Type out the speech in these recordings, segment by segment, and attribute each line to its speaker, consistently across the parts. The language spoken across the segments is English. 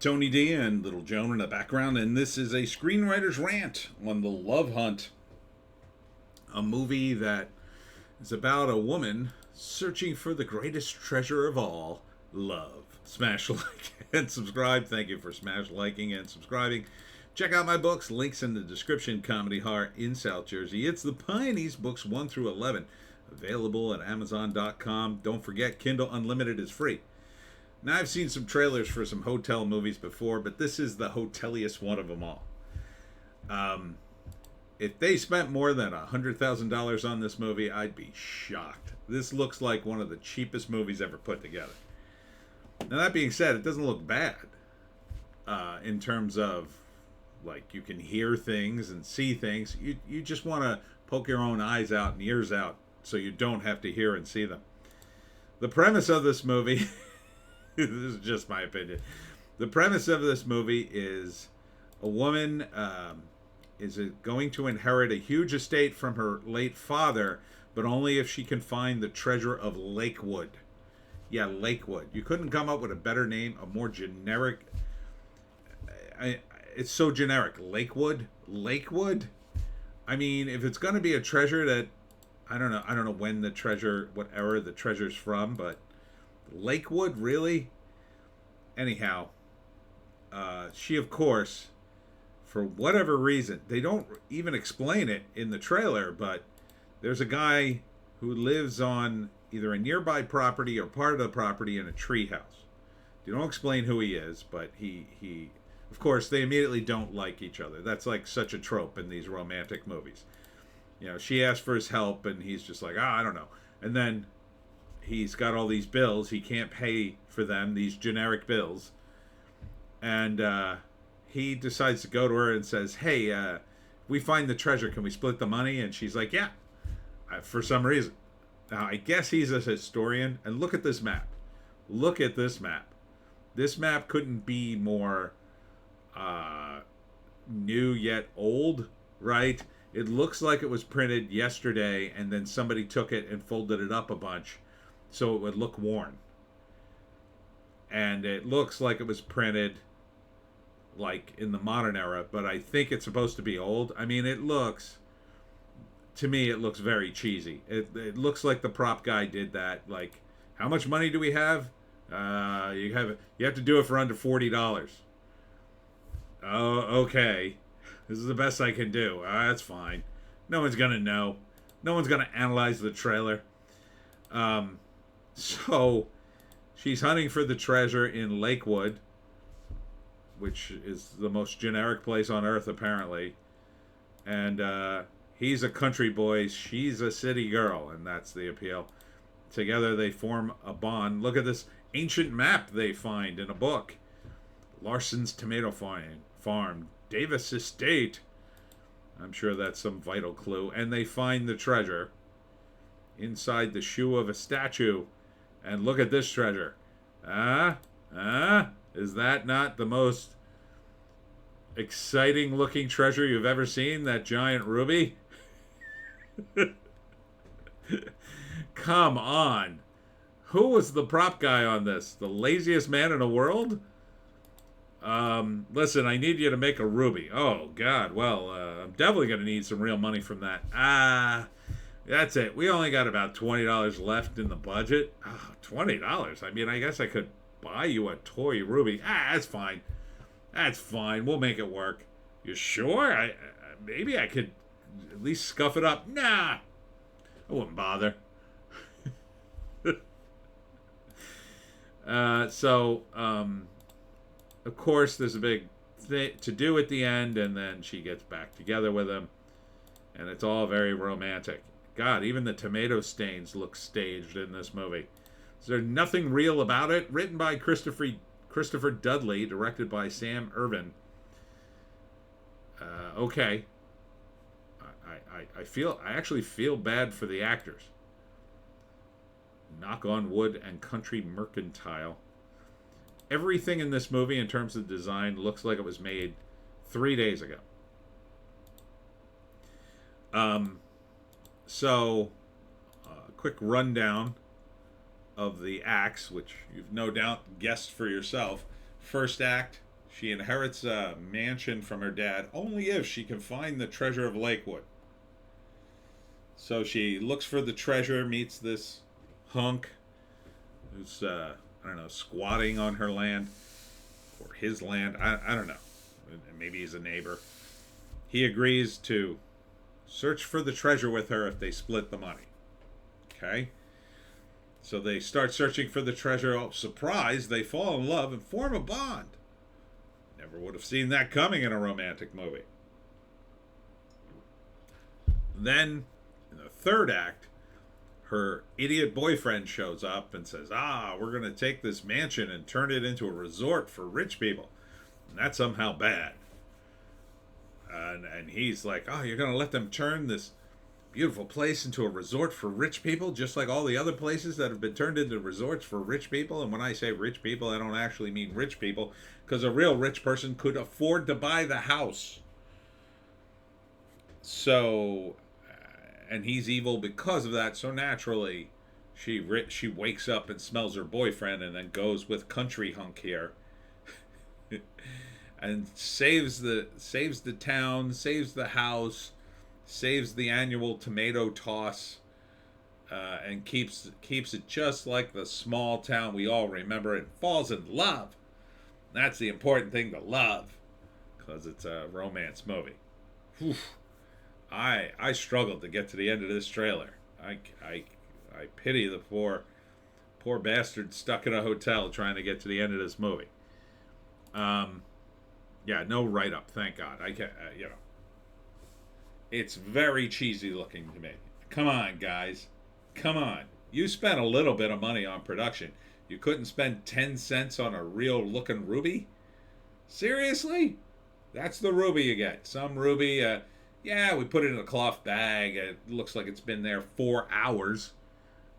Speaker 1: Tony D and Little Joan in the background, and this is a screenwriter's rant on The Love Hunt, a movie that is about a woman searching for the greatest treasure of all, love. Smash like and subscribe. Thank you for smash liking and subscribing. Check out my books, links in the description. Comedy Heart in South Jersey. It's the Pineys, books 1 through 11, available at Amazon.com. Don't forget, Kindle Unlimited is free. Now, I've seen some trailers for some hotel movies before, but this is the hoteliest one of them all. If they spent more than $100,000 on this movie, I'd be shocked. This looks like one of the cheapest movies ever put together. Now, that being said, it doesn't look bad in terms of, like, you can hear things and see things. You just want to poke your own eyes out and ears out so you don't have to hear and see them. The premise of this movie... This is just my opinion. The premise of this movie is a woman is going to inherit a huge estate from her late father, but only if she can find the treasure of Lakewood. Yeah, Lakewood. You couldn't come up with a better name, a more generic... it's so generic. Lakewood? Lakewood? I mean, if it's going to be a treasure that... I don't know when the treasure... what era the treasure's from, but... Lakewood, really? Anyhow, she, of course, for whatever reason, they don't even explain it in the trailer, but there's a guy who lives on either a nearby property or part of the property in a treehouse. They don't explain who he is, but he of course, they immediately don't like each other. That's like such a trope in these romantic movies. You know, she asks for his help, and he's just like, I don't know. And then he's got all these bills. He can't pay for them, these generic bills. And he decides to go to her and says, hey, we find the treasure. Can we split the money? And she's like, yeah, for some reason. Now, I guess he's a historian. And look at this map. Look at this map. This map couldn't be more new yet old, right? It looks like it was printed yesterday, and then somebody took it and folded it up a bunch so it would look worn. And it looks like it was printed like in the modern era, but I think it's supposed to be old. I mean, to me, it looks very cheesy. It looks like the prop guy did that. Like, how much money do we have? You have to do it for under $40. Oh, okay. This is the best I can do. That's fine. No one's gonna know. No one's gonna analyze the trailer. So, she's hunting for the treasure in Lakewood, which is the most generic place on earth, apparently. And he's a country boy, she's a city girl, and that's the appeal. Together they form a bond. Look at this ancient map they find in a book. Larson's Tomato Farm, Davis Estate. I'm sure that's some vital clue. And they find the treasure inside the shoe of a statue. And look at this treasure. Is that not the most exciting looking treasure you've ever seen? That giant ruby? Come on. Who was the prop guy on this? The laziest man in the world? Listen, I need you to make a ruby. Oh, God. Well, I'm definitely going to need some real money from that. That's it. We only got about $20 left in the budget. Oh, $20? I mean, I guess I could buy you a toy ruby. That's fine. That's fine. We'll make it work. You sure? Maybe I could at least scuff it up. Nah. I wouldn't bother. Of course, there's a big to do at the end, and then she gets back together with him, and it's all very romantic. God, even the tomato stains look staged in this movie. Is there nothing real about it? Written by Christopher Dudley, directed by Sam Irvin. Okay. I actually feel bad for the actors. Knock on Wood and Country Mercantile. Everything in this movie in terms of design looks like it was made 3 days ago. So, quick rundown of the acts, which you've no doubt guessed for yourself. First act, She inherits a mansion from her dad only if she can find the treasure of Lakewood. So she looks for the treasure, meets this hunk who's, I don't know, squatting on her land or his land. I don't know. Maybe he's a neighbor. He agrees to search for the treasure with her if they split the money. Okay? So they start searching for the treasure. Oh, surprise, they fall in love and form a bond. Never would have seen that coming in a romantic movie. Then, in the third act, her idiot boyfriend shows up and says, we're going to take this mansion and turn it into a resort for rich people. And that's somehow bad. And he's like, you're going to let them turn this beautiful place into a resort for rich people, just like all the other places that have been turned into resorts for rich people. And when I say rich people, I don't actually mean rich people, because a real rich person could afford to buy the house. So, and he's evil because of that. So naturally, she wakes up and smells her boyfriend, and then goes with country hunk here, and saves the town, saves the house, saves the annual tomato toss, and keeps it just like the small town we all remember, and falls in love. That's the important thing, to love, because it's a romance movie. Whew. I struggled to get to the end of this trailer. I pity the poor bastard stuck in a hotel trying to get to the end of this movie. Yeah, no write up, thank God. I can't, it's very cheesy looking to me. Come on, guys. Come on. You spent a little bit of money on production. You couldn't spend 10 cents on a real looking ruby? Seriously? That's the ruby you get. Some ruby, we put it in a cloth bag. It looks like it's been there 4 hours.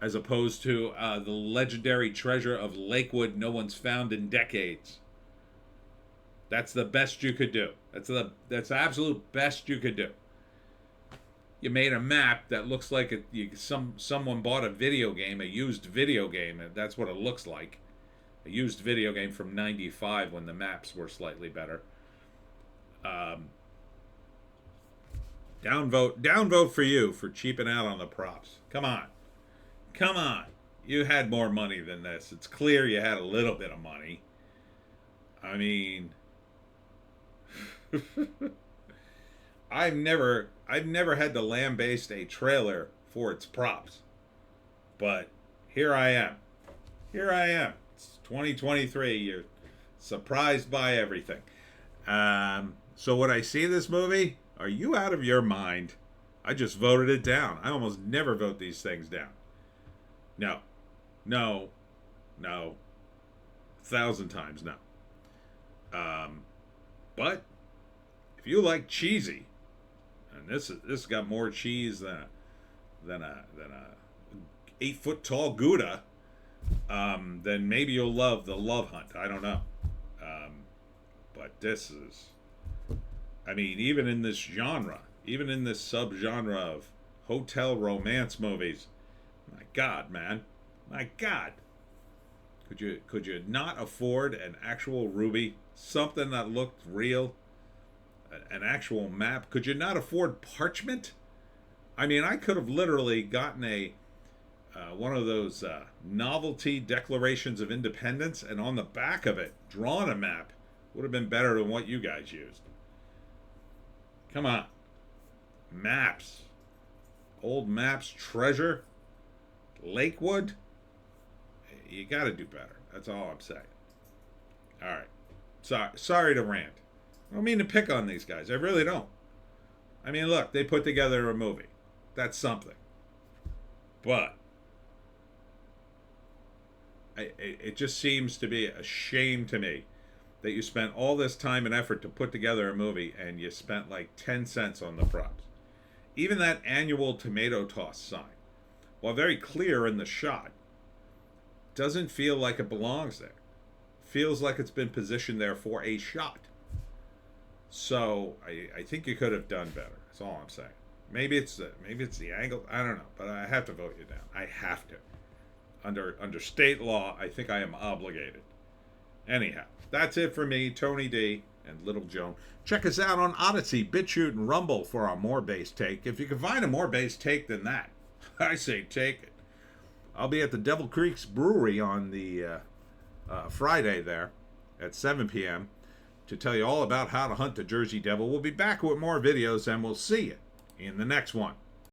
Speaker 1: As opposed to the legendary treasure of Lakewood no one's found in decades. That's the best you could do. That's the absolute best you could do. You made a map that looks like someone bought a video game, a used video game, and that's what it looks like. A used video game from '95 when the maps were slightly better. Downvote for you for cheaping out on the props. Come on. You had more money than this. It's clear you had a little bit of money. I mean, I've never had to lambaste a trailer for its props. But here I am. It's 2023. You're surprised by everything. So when I see this movie, are you out of your mind? I just voted it down. I almost never vote these things down. No. 1,000 times no. But if you like cheesy, and this got more cheese than a 8-foot tall Gouda, then maybe you'll love The Love Hunt. I don't know. But this is, I mean, even in this genre, even in this subgenre of hotel romance movies, my God, man, my God, could you not afford an actual ruby, something that looked real, an actual map? Could you not afford parchment? I mean, I could have literally gotten one of those novelty declarations of independence, and on the back of it, drawn a map. Would have been better than what you guys used. Come on. Maps. Old maps, treasure. Lakewood. You got to do better. That's all I'm saying. All right. Sorry to rant. I don't mean to pick on these guys. I really don't. I mean, look, they put together a movie. That's something. But it just seems to be a shame to me that you spent all this time and effort to put together a movie and you spent like 10 cents on the props. Even that annual tomato toss sign, while very clear in the shot, doesn't feel like it belongs there. Feels like it's been positioned there for a shot. So I think you could have done better. That's all I'm saying. Maybe it's the angle. I don't know, but I have to vote you down. I have to. Under state law, I think I am obligated. Anyhow, that's it for me, Tony D and Little Joan. Check us out on Odysee, Bitchute, and Rumble for our more bass take. If you can find a more bass take than that, I say take it. I'll be at the Devil Creek's Brewery on the Friday there at 7 p.m. to tell you all about how to hunt the Jersey Devil. We'll be back with more videos, and we'll see you in the next one.